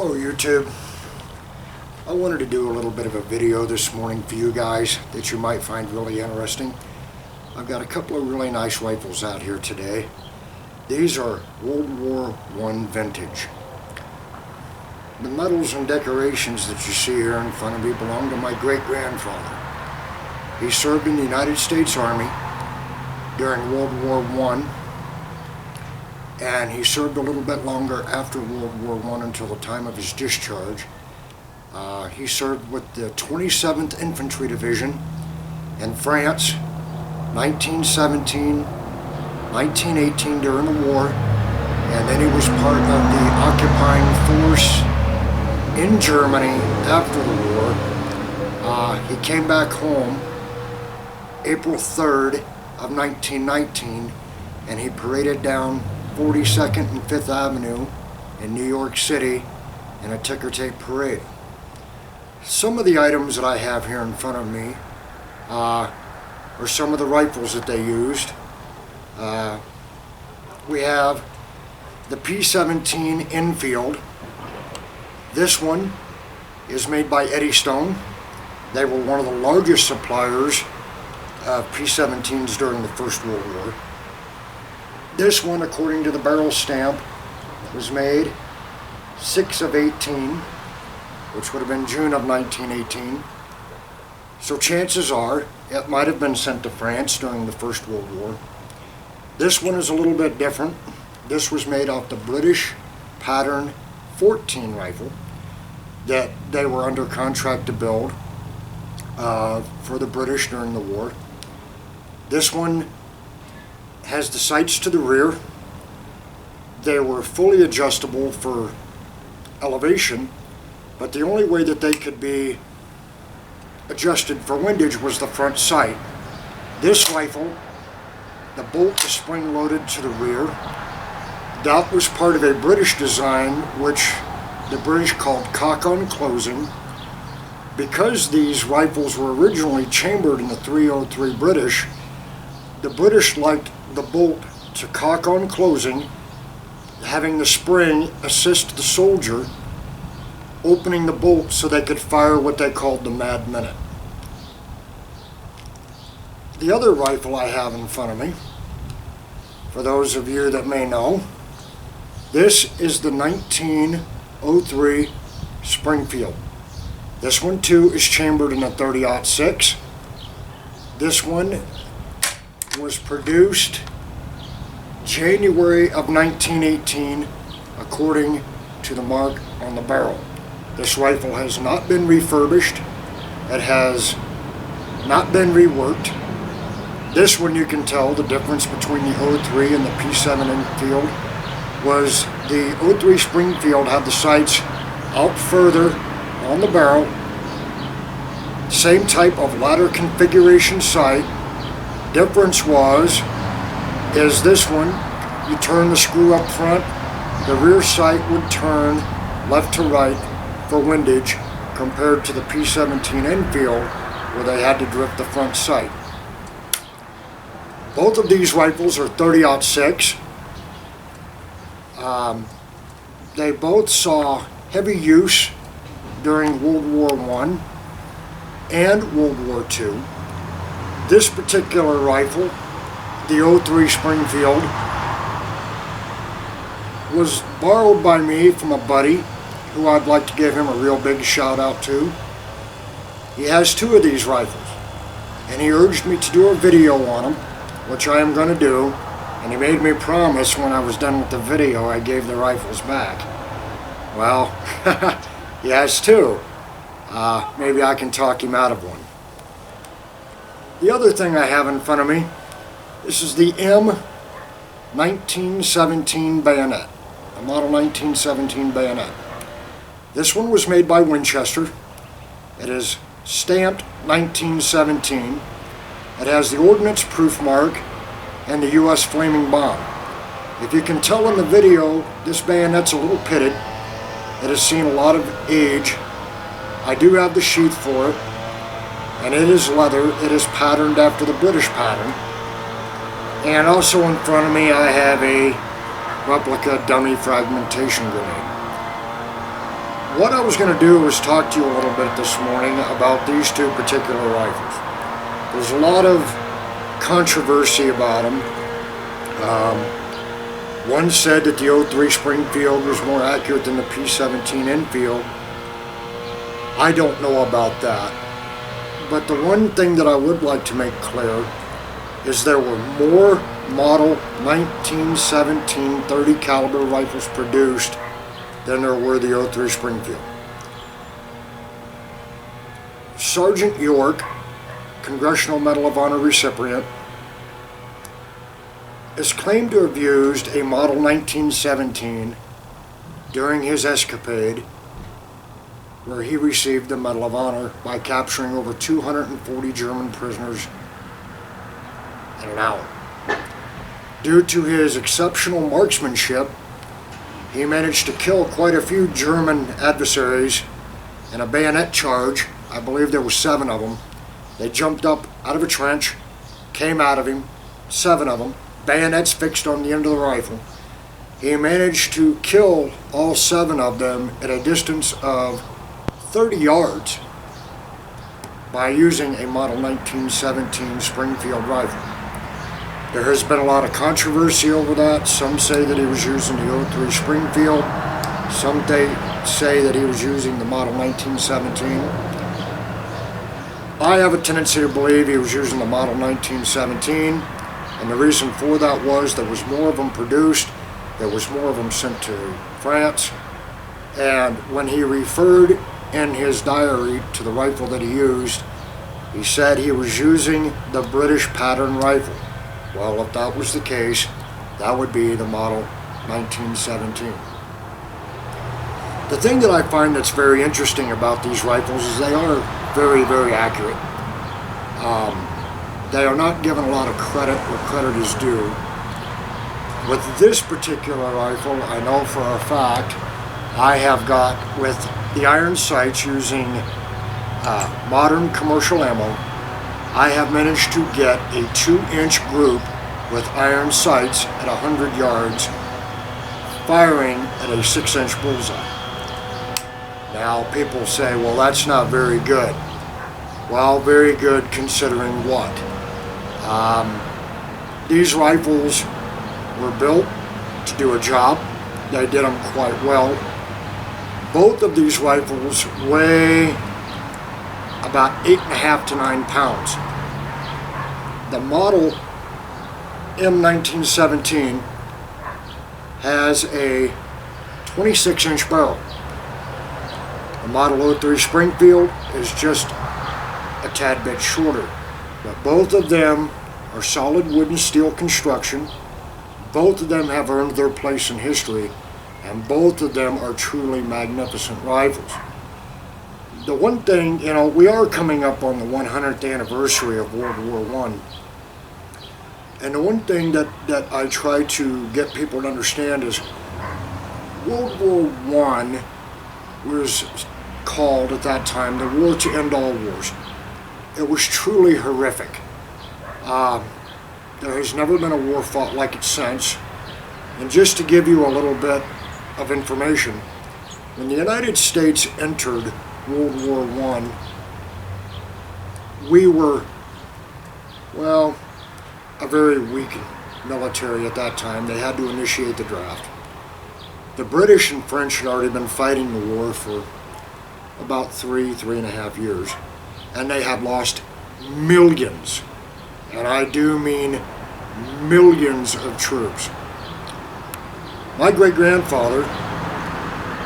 Hello YouTube. I wanted to do a little bit of a video this morning for you guys that you might find really interesting. I've got a couple of really nice rifles out here today. These are World War I vintage. The medals and decorations that you see here in front of me belong to my great-grandfather. He served in the United States Army during World War I, and he served a little bit longer after World War I until the time of his discharge. He served with the 27th Infantry Division in France, 1917, 1918 during the war, and then he was part of the occupying force in Germany after the war. He came back home April 3rd of 1919, and he paraded down 42nd and 5th Avenue in New York City in a ticker tape parade. Some of the items that I have here in front of me are some of the rifles that they used. We have the P17 Enfield. This one is made by Eddystone. They were one of the largest suppliers of P17s during the First World War. This one, according to the barrel stamp, was made 6 of 18, which would have been June of 1918. So chances are it might have been sent to France during the First World War. This one is a little bit different. This was made off the British pattern 14 rifle that they were under contract to build for the British during the war. This one has the sights to the rear. They were fully adjustable for elevation, but the only way that they could be adjusted for windage was the front sight. This rifle, the bolt is spring-loaded to the rear. That was part of a British design, which the British called cock-on closing. Because these rifles were originally chambered in the 303 British, the British liked the bolt to cock on closing, having the spring assist the soldier, opening the bolt so they could fire what they called the Mad Minute. The other rifle I have in front of me, for those of you that may know, this is the 1903 Springfield. This one too is chambered in a 30-06. This one was produced January of 1918 according to the mark on the barrel. This rifle has not been refurbished. It has not been reworked. This one, you can tell the difference between the 03 and the P7 Enfield was the 03 Springfield had the sights out further on the barrel. Same type of ladder configuration sight. Difference is this one, you turn the screw up front, the rear sight would turn left to right for windage, compared to the P17 Enfield where they had to drift the front sight. Both of these rifles are 30-06. They both saw heavy use during World War I and World War II. This particular rifle, the 03 Springfield, was borrowed by me from a buddy who I'd like to give him a real big shout out to. He has 2 of these rifles, and he urged me to do a video on them, which I am going to do, and he made me promise when I was done with the video I gave the rifles back. Well, he has 2. Maybe I can talk him out of one. The other thing I have in front of me, this is the M1917 Bayonet, a model 1917 Bayonet. This one was made by Winchester. It is stamped 1917. It has the ordnance proof mark and the U.S. flaming bomb. If you can tell in the video, this bayonet's a little pitted. It has seen a lot of age. I do have the sheath for it, and it is leather. It is patterned after the British pattern. And also in front of me I have a replica dummy fragmentation grenade. what I was going to do was talk to you a little bit this morning about these two particular rifles. There's a lot of controversy about them. One said that the 03 Springfield was more accurate than the P17 Enfield. I don't know about that. But the one thing that I would like to make clear is there were more model 1917 .30 caliber rifles produced than there were the 03 Springfield. Sergeant York, Congressional Medal of Honor recipient, is claimed to have used a model 1917 during his escapade where he received the Medal of Honor by capturing over 240 German prisoners in an hour. Due to his exceptional marksmanship, he managed to kill quite a few German adversaries in a bayonet charge. I believe there were 7 of them. They jumped up out of a trench, came out of him, 7 of them, bayonets fixed on the end of the rifle. He managed to kill all 7 of them at a distance of 30 yards by using a model 1917 Springfield rifle. There has been a lot of controversy over that. Some say that he was using the 03 Springfield. Some say that he was using the model 1917. I have a tendency to believe he was using the model 1917, and the reason for that was there was more of them produced, there was more of them sent to France, and when he referred in his diary to the rifle that he used, he said he was using the British pattern rifle. Well, if that was the case, that would be the model 1917. The thing that I find that's very interesting about these rifles is they are very, very accurate. They are not given a lot of credit where credit is due. With this particular rifle, I know for a fact, I have got, with the iron sights using modern commercial ammo, I have managed to get a 2-inch group with iron sights at 100 yards, firing at a 6-inch bullseye. Now people say, well, that's not very good. Well, very good considering what? These rifles were built to do a job. They did them quite well. Both of these rifles weigh about 8.5 to 9 pounds. The model M1917 has a 26-inch barrel. The model 03 Springfield is just a tad bit shorter, but both of them are solid wood and steel construction. Both of them have earned their place in history, and both of them are truly magnificent rifles. The one thing, we are coming up on the 100th anniversary of World War I, and the one thing that I try to get people to understand is World War I was called at that time the war to end all wars. It was truly horrific. There has never been a war fought like it since. And just to give you a little bit of information, when the United States entered World War I, we were, well, a very weak military at that time. They had to initiate the draft. The British and French had already been fighting the war for about 3.5 years, and they had lost millions, and I do mean millions of troops. My great-grandfather,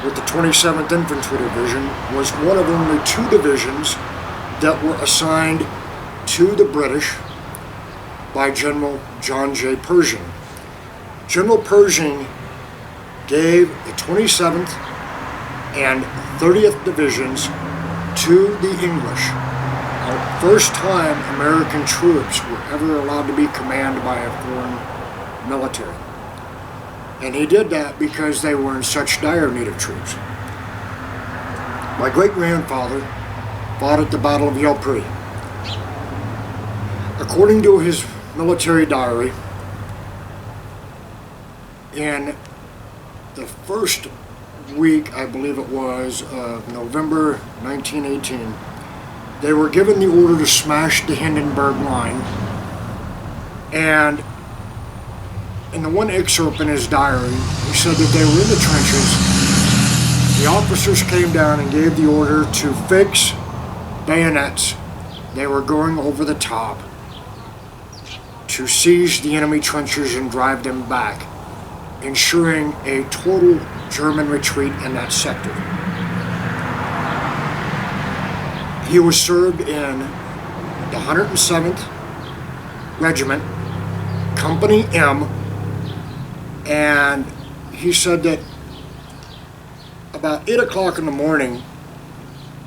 with the 27th Infantry Division, was one of only 2 divisions that were assigned to the British by General John J. Pershing. General Pershing gave the 27th and 30th Divisions to the English. The first time American troops were ever allowed to be commanded by a foreign military. And he did that because they were in such dire need of troops. My great-grandfather fought at the Battle of Ypres. According to his military diary, in the first week, I believe it was, of November 1918, they were given the order to smash the Hindenburg Line. And in the one excerpt in his diary, he said that they were in the trenches. The officers came down and gave the order to fix bayonets. They were going over the top to seize the enemy trenches and drive them back, ensuring a total German retreat in that sector. He was served in the 107th Regiment, Company M, and he said that about 8 o'clock in the morning,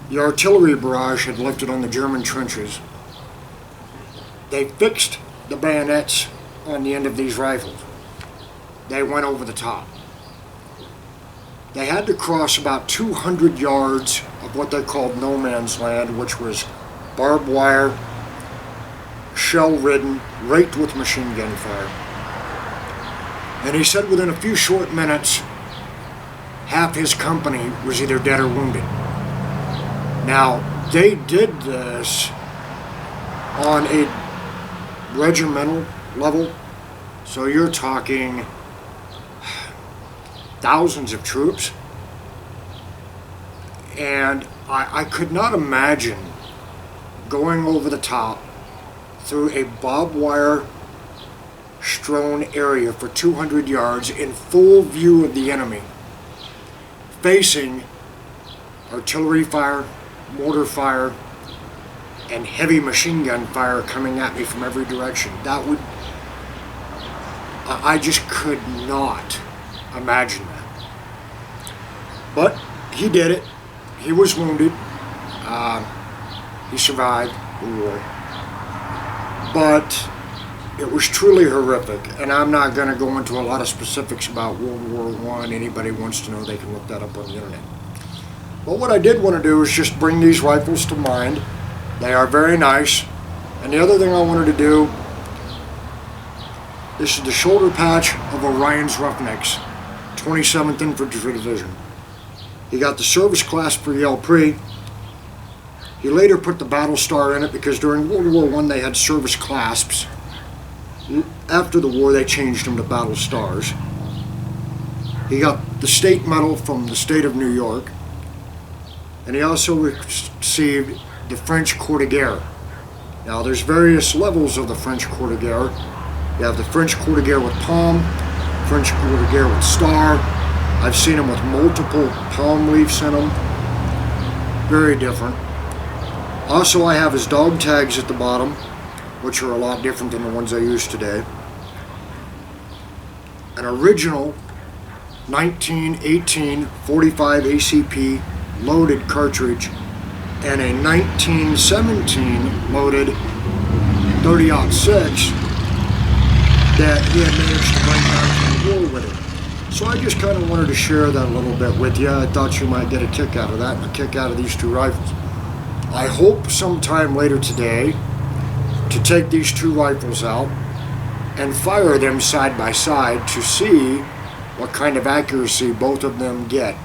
the artillery barrage had lifted on the German trenches. They fixed the bayonets on the end of these rifles. They went over the top. They had to cross about 200 yards of what they called no man's land, which was barbed wire, shell-ridden, raked with machine gun fire. And he said within a few short minutes, half his company was either dead or wounded. Now, they did this on a regimental level, so you're talking thousands of troops, and I could not imagine going over the top through a barbed wire strewn area for 200 yards in full view of the enemy, facing artillery fire, mortar fire, and heavy machine gun fire coming at me from every direction. I just could not imagine that. But he did it. He was wounded. He survived the war. But it was truly horrific, and I'm not going to go into a lot of specifics about World War I. Anybody wants to know, they can look that up on the internet. But what I did want to do is just bring these rifles to mind. They are very nice. And the other thing I wanted to do, this is the shoulder patch of Orion's Roughnecks, 27th Infantry Division. He got the service class for Yale Pre. He later put the battle star in it because during World War I they had service clasps. After the war they changed them to battle stars. He got the state medal from the state of New York. And he also received the French Croix de Guerre. Now there's various levels of the French Croix de Guerre. You have the French Croix de Guerre with palm, French Croix de Guerre with star. I've seen them with multiple palm leaves in them. Very different. Also, I have his dog tags at the bottom, which are a lot different than the ones I use today. An original 1918 45 ACP loaded cartridge and a 1917 loaded 30-06 that he had managed to bring back from the war with him. So I just kind of wanted to share that a little bit with you. I thought you might get a kick out of that and a kick out of these two rifles. I hope sometime later today to take these two rifles out and fire them side by side to see what kind of accuracy both of them get.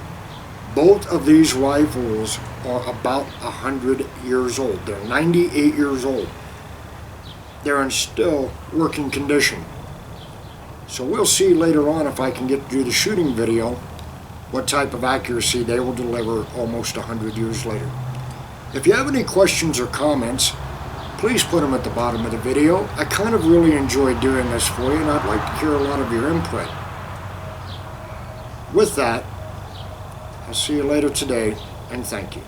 Both of these rifles are about 100 years old. They're 98 years old. They're in still working condition. So we'll see later on if I can get to do the shooting video what type of accuracy they will deliver almost 100 years later. If you have any questions or comments, please put them at the bottom of the video. I kind of really enjoy doing this for you, and I'd like to hear a lot of your input. With that, I'll see you later today, and thank you.